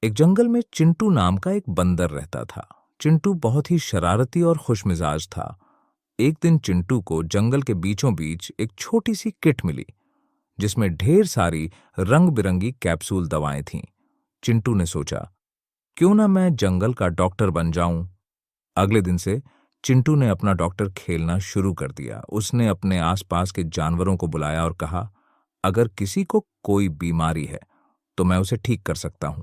एक जंगल में चिंटू नाम का एक बंदर रहता था। चिंटू बहुत ही शरारती और खुशमिजाज था। एक दिन चिंटू को जंगल के बीचों बीच एक छोटी सी किट मिली जिसमें ढेर सारी रंग बिरंगी कैप्सूल दवाएं थीं। चिंटू ने सोचा, क्यों ना मैं जंगल का डॉक्टर बन जाऊं। अगले दिन से चिंटू ने अपना डॉक्टर खेलना शुरू कर दिया। उसने अपने आसपास के जानवरों को बुलाया और कहा, अगर किसी को कोई बीमारी है तो मैं उसे ठीक कर सकता हूं।